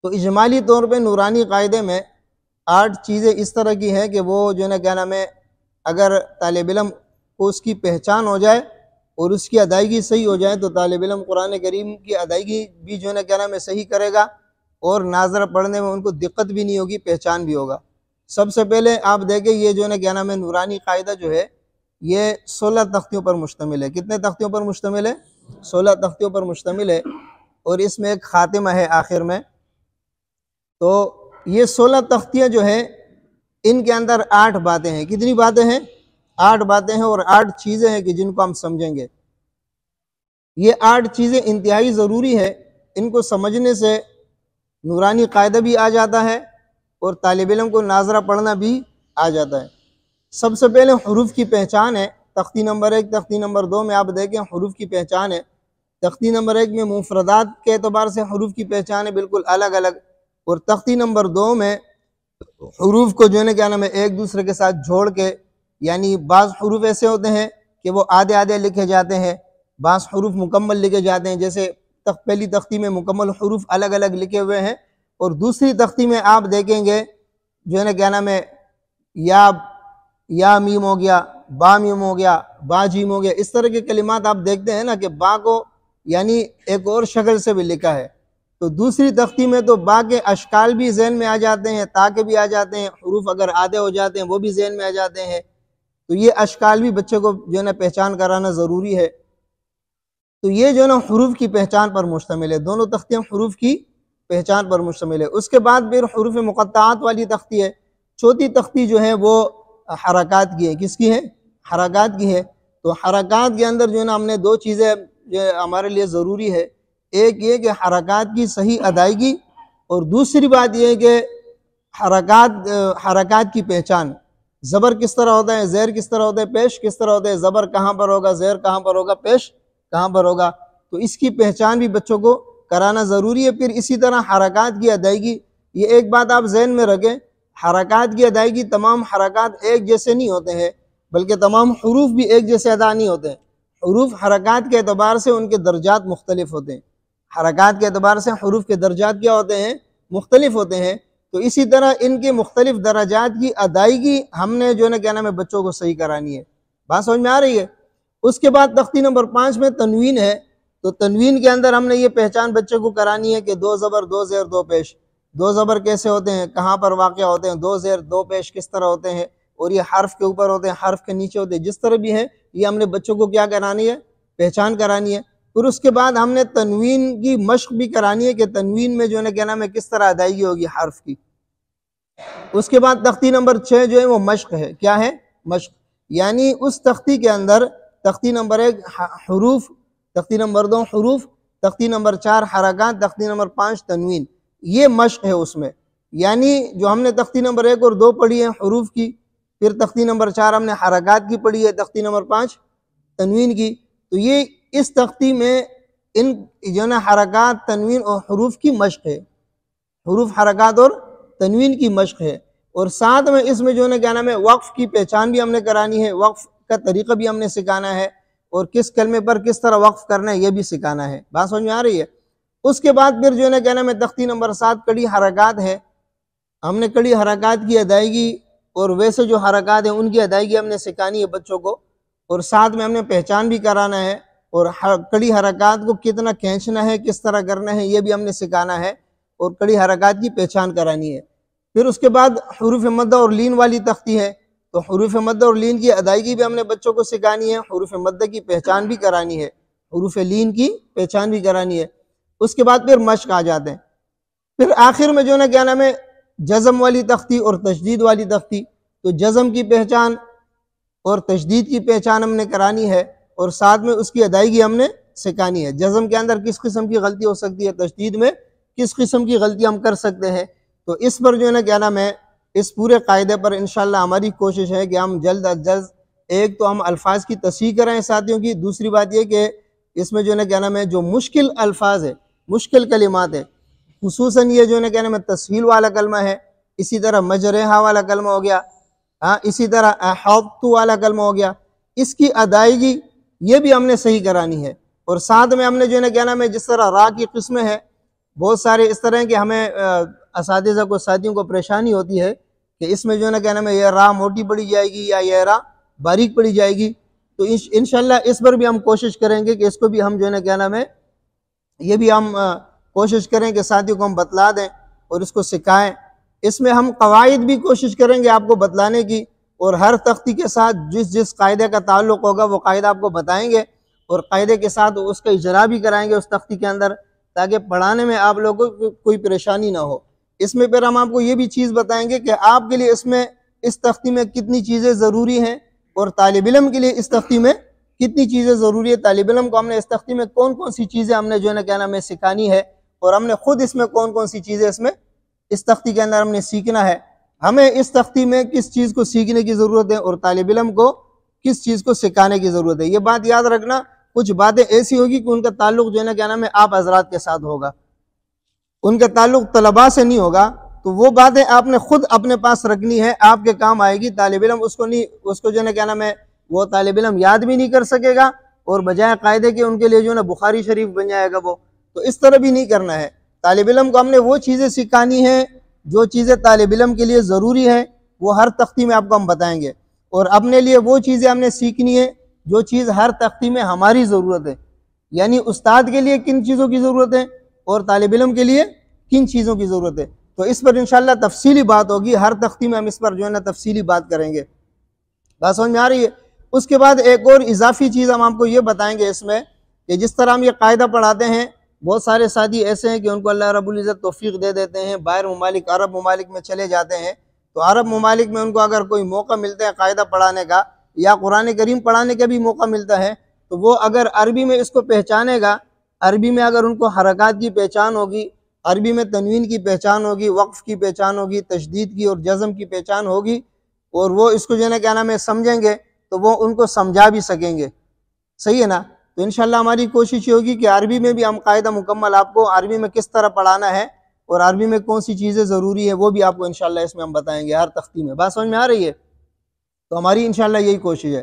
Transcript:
تو اجمالی طور پہ نورانی قاعدے میں 8 چیزیں اس طرح کی ہیں کہ وہ جو ہے نا کیا نام ہے، اگر طالب علم کو اس کی پہچان ہو جائے اور اس کی ادائیگی صحیح ہو جائے تو طالب علم قرآن کریم کی ادائیگی بھی جو ہے نا کیا نام ہے صحیح کرے گا، اور ناظرہ پڑھنے میں ان کو دقت بھی نہیں ہوگی، پہچان بھی ہوگا۔ سب سے پہلے آپ دیکھیں یہ جو ہے نا کیا نام ہے نورانی قاعدہ جو ہے یہ 16 تختیوں پر مشتمل ہے۔ کتنے تختیوں پر مشتمل ہے؟ 16 تختیوں پر مشتمل ہے، اور اس میں ایک خاتمہ ہے آخر میں۔ تو یہ 16 تختیاں جو ہیں ان کے اندر 8 باتیں ہیں۔ کتنی باتیں ہیں؟ 8 باتیں ہیں، اور 8 چیزیں ہیں کہ جن کو ہم سمجھیں گے۔ یہ 8 چیزیں انتہائی ضروری ہے، ان کو سمجھنے سے نورانی قاعدہ بھی آ جاتا ہے اور طالب علم کو ناظرہ پڑھنا بھی آ جاتا ہے۔ سب سے پہلے حروف کی پہچان ہے۔ تختی نمبر 1 تختی نمبر 2 میں آپ دیکھیں حروف کی پہچان ہے۔ تختی نمبر 1 میں مفردات کے اعتبار سے حروف کی پہچان ہے بالکل الگ الگ، اور تختی نمبر 2 میں حروف کو جو ہے نا کیا نام ہے ایک دوسرے کے ساتھ جوڑ کے، یعنی بعض حروف ایسے ہوتے ہیں کہ وہ آدھے آدھے لکھے جاتے ہیں، بعض حروف مکمل لکھے جاتے ہیں، جیسے پہلی تختی میں مکمل حروف الگ الگ لکھے ہوئے ہیں، اور دوسری تختی میں آپ دیکھیں گے جو ہے نا کیا نام ہے یا میم ہو گیا، با میم ہو گیا، با جیم ہو گیا، اس طرح کے کلمات آپ دیکھتے ہیں نا کہ با کو یعنی ایک اور شکل سے بھی لکھا ہے۔ تو دوسری تختی میں تو با کے اشکال بھی ذہن میں آ جاتے ہیں، تا کے بھی آ جاتے ہیں، حروف اگر آدھے ہو جاتے ہیں وہ بھی ذہن میں آ جاتے ہیں، تو یہ اشکال بھی بچے کو جو ہے نا پہچان کرانا ضروری ہے۔ تو یہ جو ہے نا حروف کی پہچان پر مشتمل ہے، دونوں تختیاں حروف کی پہچان پر مشتمل ہے۔ اس کے بعد پھر حروف مقطعات والی تختی ہے۔ چوتھی تختی جو ہے وہ حرکات کی ہے۔ کس کی ہے؟ حرکات کی ہے۔ تو حرکات کے اندر جو ہے نا ہم نے 2 چیزیں جو ہمارے لیے ضروری ہے، ایک یہ کہ حرکات کی صحیح ادائیگی، اور دوسری بات یہ کہ حرکات کی پہچان، زبر کس طرح ہوتا ہے، زیر کس طرح ہوتا ہے، پیش کس طرح ہوتا ہے، زبر کہاں پر ہوگا، زیر کہاں پر ہوگا، پیش کہاں پر ہوگا، تو اس کی پہچان بھی بچوں کو کرانا ضروری ہے۔ پھر اسی طرح حرکات کی ادائیگی، یہ ایک بات آپ ذہن میں رکھیں، حرکات کی ادائیگی تمام حرکات ایک جیسے نہیں ہوتے ہیں، بلکہ تمام حروف بھی ایک جیسے ادا نہیں ہوتے ہیں۔ حروف حرکات کے اعتبار سے ان کے درجات مختلف ہوتے ہیں، حرکات کے اعتبار سے حروف کے درجات کیا ہوتے ہیں؟ مختلف ہوتے ہیں۔ تو اسی طرح ان کے مختلف درجات کی ادائیگی ہم نے جو ہے نا کیا نام ہے بچوں کو صحیح کرانی ہے۔ بات سمجھ میں آ رہی ہے؟ اس کے بعد تختی نمبر 5 میں تنوین ہے۔ تو تنوین کے اندر ہم نے یہ پہچان بچے کو کرانی ہے کہ 2 زبر 2 زیر 2 پیش، 2 زبر کیسے ہوتے ہیں، کہاں پر واقع ہوتے ہیں، 2 زیر 2 پیش کس طرح ہوتے ہیں، اور یہ حرف کے اوپر ہوتے ہیں، حرف کے نیچے ہوتے ہیں، جس طرح بھی ہیں یہ ہم نے بچوں کو کیا کرانی ہے؟ پہچان کرانی ہے۔ پھر اس کے بعد ہم نے تنوین کی مشق بھی کرانی ہے کہ تنوین میں جو ہے نا کیا نام ہے کس طرح ادائیگی ہوگی حرف کی۔ اس کے بعد تختی نمبر 6 جو ہے وہ مشق ہے۔ کیا ہے؟ مشق، یعنی اس تختی کے اندر تختی نمبر 1 حروف، تختی نمبر 2 حروف، تختی نمبر 4 حرکات، تختی نمبر 5 تنوین، یہ مشق ہے اس میں۔ یعنی جو ہم نے تختی نمبر 1 اور 2 پڑھی ہے حروف کی، پھر تختی نمبر 4 ہم نے حرکات کی پڑھی ہے، تختی نمبر 5 تنوین کی، تو یہ اس تختی میں ان جو ہے نا حرکات، تنوین اور حروف کی مشق ہے، حروف، حرکات اور تنوین کی مشق ہے۔ اور ساتھ میں اس میں جو ہے نا کیا نام ہے وقف کی پہچان بھی ہم نے کرانی ہے، وقف کا طریقہ بھی ہم نے سکھانا ہے، اور کس کلمے پر کس طرح وقف کرنا ہے یہ بھی سکھانا ہے۔ بات سمجھ میں آ رہی ہے؟ اس کے بعد پھر جو ہے نا کیا نام ہے تختی نمبر 7 کڑی حرکات ہے۔ ہم نے کڑی حرکات کی ادائیگی اور ویسے جو حرکات ہیں ان کی ادائیگی ہم نے سکھانی ہے بچوں کو، اور ساتھ میں ہم نے پہچان بھی کرانا ہے، اور کڑی حرکات کو کتنا کھینچنا ہے، کس طرح کرنا ہے یہ بھی ہم نے سکھانا ہے، اور کڑی حرکات کی پہچان کرانی ہے۔ پھر اس کے بعد حروف مدہ اور لین والی تختی ہے۔ تو حروف مدہ اور لین کی ادائیگی بھی ہم نے بچوں کو سکھانی ہے، حروف مدہ کی پہچان بھی کرانی ہے، حروف لین کی پہچان بھی کرانی ہے۔ اس کے بعد پھر مشق آ جاتے ہیں۔ پھر آخر میں جو ہے نا کیا نام ہے جزم والی تختی اور تشدید والی تختی۔ تو جزم کی پہچان اور تشدید کی پہچان ہم نے کرانی ہے، اور ساتھ میں اس کی ادائیگی ہم نے سکھانی ہے۔ جزم کے اندر کس قسم کی غلطی ہو سکتی ہے، تشدید میں کس قسم کی غلطی ہم کر سکتے ہیں۔ تو اس پر جو ہے نا کیا نام ہے اس پورے قاعدے پر انشاءاللہ ہماری کوشش ہے کہ ہم جلد از جلد ایک تو ہم الفاظ کی تصحیح کریں ساتھیوں کی، دوسری بات یہ کہ اس میں جو ہے نا کیا نام ہے جو مشکل الفاظ ہے، مشکل کلمات ہے، خصوصاً یہ جو ہے نا کیا نام ہے تسہیل والا کلمہ ہے، اسی طرح مجرحہ والا کلمہ ہو گیا، اسی طرح احوطت والا کلمہ ہو گیا، اس کی ادائیگی یہ بھی ہم نے صحیح کرانی ہے۔ اور ساتھ میں ہم نے جو ہے نا کیا نام ہے جس طرح را کی قسمیں ہیں، بہت سارے اس طرح کہ ہمیں اساتذہ کو ساتھیوں کو پریشانی ہوتی ہے کہ اس میں جو ہے نا کیا نام ہے یہ راہ موٹی پڑی جائے گی یا یہ راہ باریک پڑی جائے گی. تو انشاءاللہ اس پر بھی ہم کوشش کریں گے کہ اس کو بھی ہم جو ہے نا کیا نام ہے یہ بھی ہم کوشش کریں کہ ساتھیوں کو ہم بتلا دیں اور اس کو سکھائیں. اس میں ہم قواعد بھی کوشش کریں گے آپ کو بتلانے کی، اور ہر تختی کے ساتھ جس قاعدے کا تعلق ہوگا وہ قاعدہ آپ کو بتائیں گے، اور قاعدے کے ساتھ اس کا اجرا بھی کرائیں گے اس تختی کے اندر، تاکہ پڑھانے میں آپ لوگوں کو کوئی پریشانی نہ ہو. اس میں پھر ہم آپ کو یہ بھی چیز بتائیں گے کہ آپ کے لیے اس تختی میں کتنی چیزیں ضروری ہیں، اور طالب علم کے لیے اس تختی میں کتنی چیزیں ضروری ہے. طالب علم کو ہم نے اس تختی میں کون کون سی چیزیں ہم نے جو ہے نا کیا نام ہے سکھانی ہے، اور ہم نے خود اس میں کون کون سی چیزیں اس تختی کے اندر ہم نے سیکھنا ہے. ہمیں اس تختی میں کس چیز کو سیکھنے کی ضرورت ہے اور طالب علم کو کس چیز کو سکھانے کی ضرورت ہے. یہ بات یاد رکھنا، کچھ باتیں ایسی ہوگی کہ ان کا تعلق جو ہے نا کیا نام ہے آپ حضرات کے ساتھ ہوگا، ان کا تعلق طلباء سے نہیں ہوگا. تو وہ باتیں آپ نے خود اپنے پاس رکھنی ہے، آپ کے کام آئے گی. طالب علم اس کو جو ہے نا کیا نام ہے وہ طالب علم یاد بھی نہیں کر سکے گا، اور بجائے قاعدے کے ان کے لیے جو ہے نا بخاری شریف بن جائے گا وہ. تو اس طرح بھی نہیں کرنا ہے. طالب علم کو ہم نے وہ چیزیں سکھانی ہیں جو چیزیں طالب علم کے لیے ضروری ہیں، وہ ہر تختی میں آپ کو ہم بتائیں گے. اور اپنے لیے وہ چیزیں ہم نے سیکھنی ہے جو چیز ہر تختی میں ہماری ضرورت ہے. یعنی استاد کے لیے کن چیزوں کی ضرورت ہے اور طالب علم کے لیے کن چیزوں کی ضرورت ہے. تو اس پر انشاءاللہ تفصیلی بات ہوگی، ہر تختی میں ہم اس پر جو ہے نا تفصیلی بات کریں گے. بات سمجھ میں آ رہی ہے؟ اس کے بعد ایک اور اضافی چیز ہم آپ کو یہ بتائیں گے اس میں، کہ جس طرح ہم یہ قاعدہ پڑھاتے ہیں، بہت سارے ساتھی ایسے ہیں کہ ان کو اللہ رب العزت توفیق دے دیتے ہیں، باہر ممالک عرب ممالک میں چلے جاتے ہیں. تو عرب ممالک میں ان کو اگر کوئی موقع ملتا ہے قاعدہ پڑھانے کا یا قرآن کریم پڑھانے کا بھی موقع ملتا ہے، تو وہ اگر عربی میں اس کو پہچانے گا، عربی میں اگر ان کو حرکات کی پہچان ہوگی، عربی میں تنوین کی پہچان ہوگی، وقف کی پہچان ہوگی، تشدید کی اور جزم کی پہچان ہوگی، اور وہ اس کو جو ہے نا کیا نام ہے سمجھیں گے، تو وہ ان کو سمجھا بھی سکیں گے. صحیح ہے نا؟ تو انشاءاللہ ہماری کوشش یہ ہوگی کہ عربی میں بھی ہم قاعدہ مکمل آپ کو عربی میں کس طرح پڑھانا ہے اور عربی میں کون سی چیزیں ضروری ہیں وہ بھی آپ کو انشاءاللہ اس میں ہم بتائیں گے ہر تختی میں. بات سمجھ میں آ رہی ہے؟ تو ہماری انشاءاللہ یہی کوشش ہے.